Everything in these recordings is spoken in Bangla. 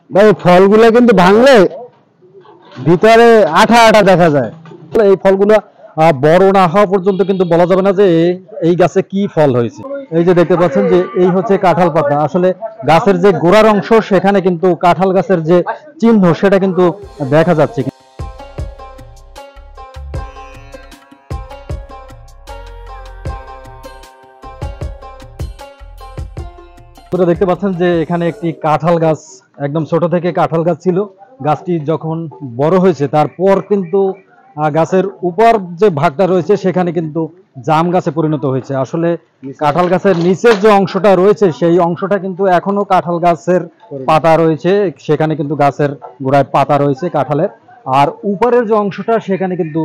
ভাই ফলগুলো কিন্তু ভাঙলে ভিতরে আঠা আঠা দেখা যায়। এই ফলগুলো বড় না হওয়া পর্যন্ত কিন্তু বলা যাবে না যে এই গাছে কি ফল হয়েছে। এই যে দেখতে পাচ্ছেন যে এই হচ্ছে কাঁঠাল পাতা। আসলে গাছের যে গোড়ার অংশ সেখানে কিন্তু কাঁঠাল গাছের যে চিহ্ন সেটা কিন্তু দেখা যাচ্ছে। দেখতে পাচ্ছেন যে এখানে একটি কাঁঠাল গাছ, একদম ছোট থেকে কাঁঠাল গাছ ছিল। গাছটি যখন বড় হয়েছে তারপর কিন্তু গাছের উপর যে ভাগটা রয়েছে সেখানে কিন্তু জাম গাছে পরিণত হয়েছে। আসলে কাঁঠাল গাছের নিচের যে অংশটা রয়েছে সেই অংশটা কিন্তু এখনো কাঁঠাল গাছের পাতা রয়েছে, সেখানে কিন্তু গাছের গোড়ায় পাতা রয়েছে কাঁঠালের। আর উপরের যে অংশটা সেখানে কিন্তু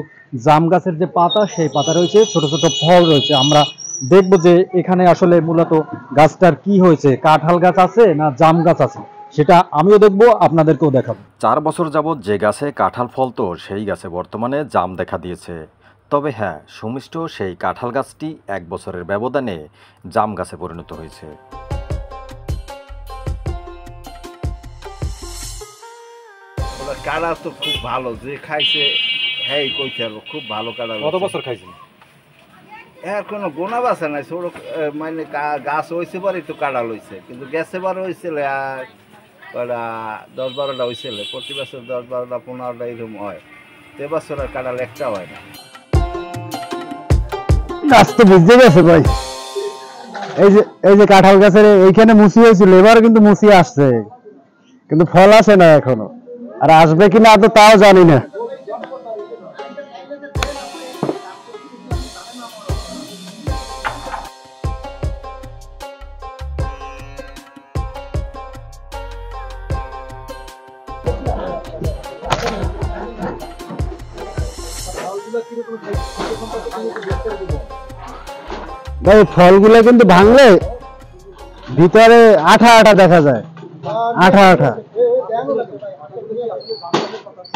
জাম গাছের যে পাতা সেই পাতা রয়েছে, ছোট ছোট ফল রয়েছে। আমরা দেখবো যে এখানে আসলে মূলত গাছটার কি হয়েছে, কাঁঠাল গাছ আছে না জাম গাছ আছে, সেটা আমিও দেখবো, আপনাদেরকেও দেখাবো। 4 বছর যাবৎ যে গাছে কাঁঠাল ফলতো সেই গাছে বর্তমানে জাম দেখা দিয়েছে। তবে হ্যাঁ, সুমিষ্ট সেই কাঁঠাল গাছটি 1 বছরের ব্যবধানে জাম গাছে পরিণত হয়েছে। কাঁড়া তো খুব ভালো, যে খাইছে হ্যাঁ কইতে পারবো খুব ভালো কাঁড়া। কত বছর খাইছেন? এর কোনো গোনা বাসা নাই, ছোট মানে গাছ হয়েছে পরে একটু কাঁড়া লইছে, কিন্তু গেছে বার হয়েছিল আর 10-12টা হয়েছিল। প্রতি বছর 10-12টা 15টা এরকম হয়, তো এবছর আর কাঁড়াল একটা হয় না। গাছ তো বুঝতে গেছে ভাই, এই যে কাঁঠাল গাছের এইখানে মুসি হয়েছিল, এবারও কিন্তু মুসি আসছে, কিন্তু ফল আসে না এখনো। আর আসবে কিনা তো তাও জানি না। ভাই ফলগুলো কিন্তু ভাঙলে ভিতরে আঠা আঠা দেখা যায়, আঠা আঠা।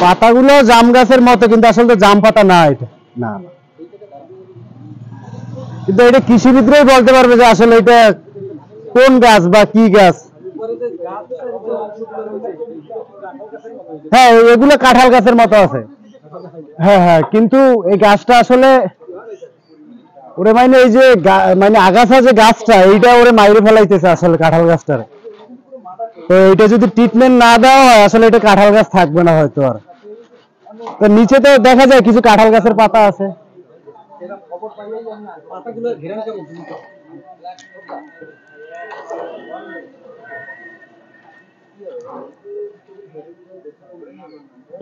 পাতাগুলো জাম গাছের মতো, কিন্তু আসলে তো জাম পাতা না এটা, না। কিন্তু এটা কৃষিবিদরাই বলতে পারবে যে আসলে এটা কোন গাছ বা কি গাছ। হ্যাঁ, এগুলো কাঁঠাল গাছের মতো আছে। হ্যাঁ হ্যাঁ, কিন্তু এই গাছটা আসলে ওরে মানে এই যে মানে আগাছা যে গাছটা, এইটা ওরে মাইরে ফেলাইতেছে আসলে কাঁঠাল গাছটার। তো এটা যদি ট্রিটমেন্ট না দেওয়া হয় আসলে এটা কাঁঠাল গাছ থাকবে না হয়তো আর। তো নিচে তো দেখা যায় কিছু কাঁঠাল গাছের পাতা আছে।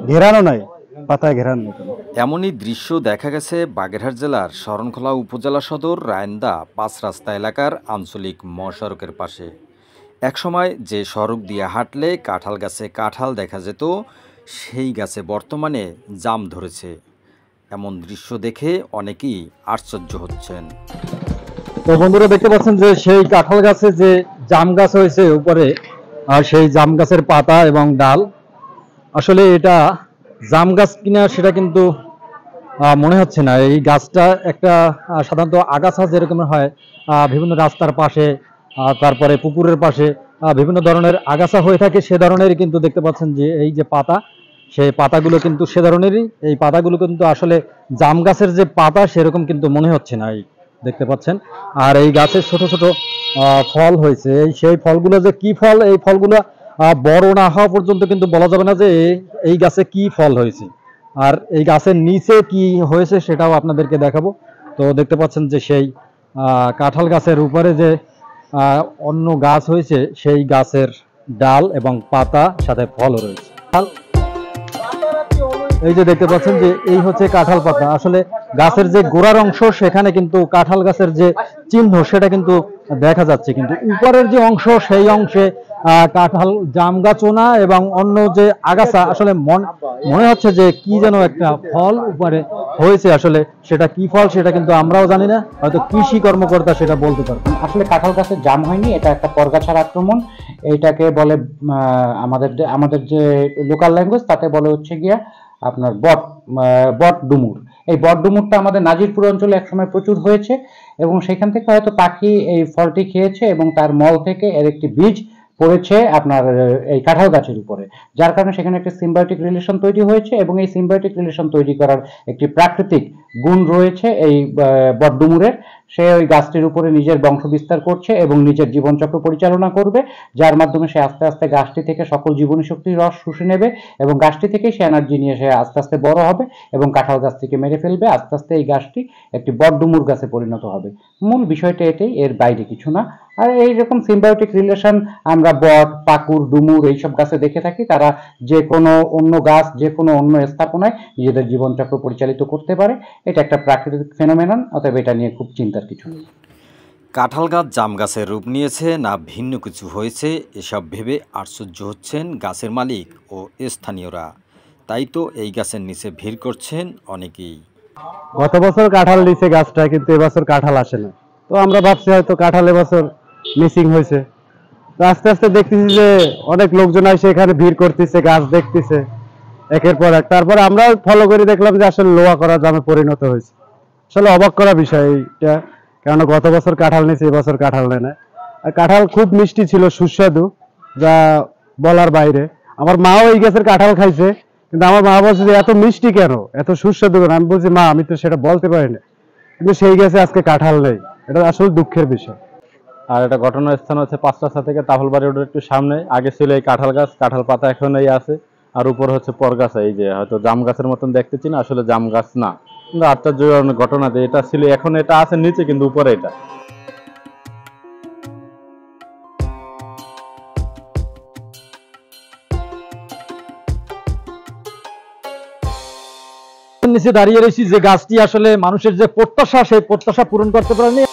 ঘেরানো নাই, পাতায় ঘেরানো। এমনই দৃশ্য দেখা গেছে বাগেরহাট জেলার শরণখোলা উপজেলা সদর রায়ন্দা 5 রাস্তা এলাকার আঞ্চলিক মহাসড়কের পাশে। একসময় যে সড়ক দিয়ে হাঁটলে কাঁঠাল গাছে কাঁঠাল দেখা যেত, সেই গাছে বর্তমানে জাম ধরেছে। এমন দৃশ্য দেখে অনেকেই আশ্চর্য হচ্ছেন। তো বন্ধুরা দেখতে পাচ্ছেন যে সেই কাঁঠাল গাছে যে জাম গাছ হয়েছে উপরে, আর সেই জাম গাছের পাতা এবং ডাল, আসলে এটা জাম গাছ কিনা সেটা কিন্তু মনে হচ্ছে না। এই গাছটা একটা সাধারণত আগাছা যেরকম হয় বিভিন্ন রাস্তার পাশে, তারপরে পুকুরের পাশে বিভিন্ন ধরনের আগাছা হয়ে থাকে, সে ধরনেরই কিন্তু দেখতে পাচ্ছেন যে এই যে পাতা, সেই পাতাগুলো কিন্তু সে ধরনেরই। এই পাতাগুলো কিন্তু আসলে জাম গাছের যে পাতা সেরকম কিন্তু মনে হচ্ছে না, এই দেখতে পাচ্ছেন। আর এই গাছের ছোট ছোট ফল হয়েছে, সেই ফলগুলো যে কি ফল, এই ফলগুলো বড় না হওয়া পর্যন্ত কিন্তু বলা যাবে না যে এই গাছে কি ফল হয়েছে। আর এই গাছের নিচে কি হয়েছে সেটাও আপনাদেরকে দেখাবো। তো দেখতে পাচ্ছেন যে সেই কাঁঠাল গাছের উপরে যে অন্য গাছ হয়েছে, সেই গাছের ডাল এবং পাতা সাথে ফলও রয়েছে। এই যে দেখতে পাচ্ছেন যে এই হচ্ছে কাঁঠাল পাতা। আসলে গাছের যে গোড়ার অংশ সেখানে কিন্তু কাঁঠাল গাছের যে চিহ্ন সেটা কিন্তু দেখা যাচ্ছে, কিন্তু উপরের যে অংশ সেই অংশে কাঁঠাল জাম গাছও না এবং অন্য যে আগাছা, আসলে মনে হচ্ছে যে কি যেন একটা ফল উপরে হয়েছে। আসলে সেটা কি ফল সেটা কিন্তু আমরাও জানি না, হয়তো কৃষি কর্মকর্তা সেটা বলতে পারবে। আসলে কাঁঠাল গাছের জাম হয়নি, এটা একটা পরগাছার আক্রমণ। এইটাকে বলে আমাদের যে লোকাল ল্যাঙ্গুয়েজ তাতে বলে হচ্ছে গিয়া আপনার বট ডুমুর। এই বট ডুমুরটা আমাদের নাজিরপুর অঞ্চলে একসময় প্রচুর হয়েছে এবং সেখান থেকে হয়তো পাখি এই ফলটি খেয়েছে এবং তার মল থেকে এর একটি বীজ পড়েছে আপনার এই কাঁঠাল গাছের উপরে, যার কারণে সেখানে একটা সিম্বায়োটিক রিলেশন তৈরি হয়েছে এবং এই সিম্বায়োটিক রিলেশন তৈরি করার একটি প্রাকৃতিক গুণ রয়েছে এই বটডুমুরের। সে ওই গাছটির উপরে নিজের বংশ বিস্তার করছে এবং নিজের জীবনচক্র পরিচালনা করবে, যার মাধ্যমে সে আস্তে আস্তে গাছটি থেকে সকল জীবনী শক্তির রস শুষে নেবে এবং গাছটি থেকে সে এনার্জি নিয়ে সে আস্তে আস্তে বড় হবে এবং কাঁঠাল গাছটিকে মেরে ফেলবে। আস্তে আস্তে এই গাছটি একটি বটডুমুর গাছে পরিণত হবে। মূল বিষয়টা এটাই, এর বাইরে কিছু না। আর এইরকম সিম্বায়োটিক রিলেশন আমরা বট, পাকুর, ডুমুর এইসব গাছে দেখে থাকি। তারা যে কোনো অন্য গাছ, যে কোনো অন্য স্থাপনায় নিজেদের জীবনচক্র পরিচালিত করতে পারে। এটা একটা প্রাকৃতিক ফেনোমেনন, অতএব এটা নিয়ে খুব চিন্তার কিছু নেই। কাঁঠাল গাছ জাম গাছের রূপ নিয়েছে না ভিন্ন কিছু হয়েছে, এসব ভেবে আশ্চর্য হচ্ছেন গাছের মালিক ও স্থানীয়রা। তাই তো এই গাছের নিচে ভিড় করছেন অনেকেই। গত বছর কাঁঠাল দিছে গাছটা, কিন্তু এবছর কাঁঠাল আসে না। তো আমরা ভাবছি হয়তো কাঁঠাল এবছর মিসিং হয়েছে। তো আস্তে আস্তে দেখতেছি যে অনেক লোকজন আসে এখানে ভিড় করতেছে, গাছ দেখতেছে একের পর এক। তারপরে আমরা ফলো করে দেখলাম যে আসলে লোহা করা জামে পরিণত হয়েছে। আসলে অবাক করা বিষয় এইটা, কারণ গত বছর কাঁঠাল নিয়েছে, এবছর কাঁঠাল নেয় না। আর কাঁঠাল খুব মিষ্টি ছিল, সুস্বাদু, যা বলার বাইরে। আমার মাও এই গাছের কাঁঠাল খাইছে, কিন্তু আমার মা বলছে যে এত মিষ্টি কেন, এত সুস্বাদু কেন। আমি বলছি মা, আমি তো সেটা বলতে পারি না, কিন্তু সেই গাছে আজকে কাঁঠাল নেই। এটা আসলে দুঃখের বিষয়। আর এটা ঘটনার স্থান হচ্ছে 5 রাস্তা থেকে তাফলবাড়ি রোডের একটু সামনে। আগে ছিল এই কাঁঠাল গাছ, কাঁঠাল পাতা এখন এই আছে, আর উপর হচ্ছে পরগাছা। এই যে হয়তো জাম গাছের মতন দেখতেছি না, আসলে জাম গাছ না। কিন্তু আশ্চর্য ঘটনা যে এটা ছিল, এখন এটা আছে নিচে কিন্তু উপরে এটা। নিচে দাঁড়িয়ে রয়েছি যে গাছটি আসলে মানুষের যে প্রত্যাশা, সেই প্রত্যাশা পূরণ করতে পারেনি।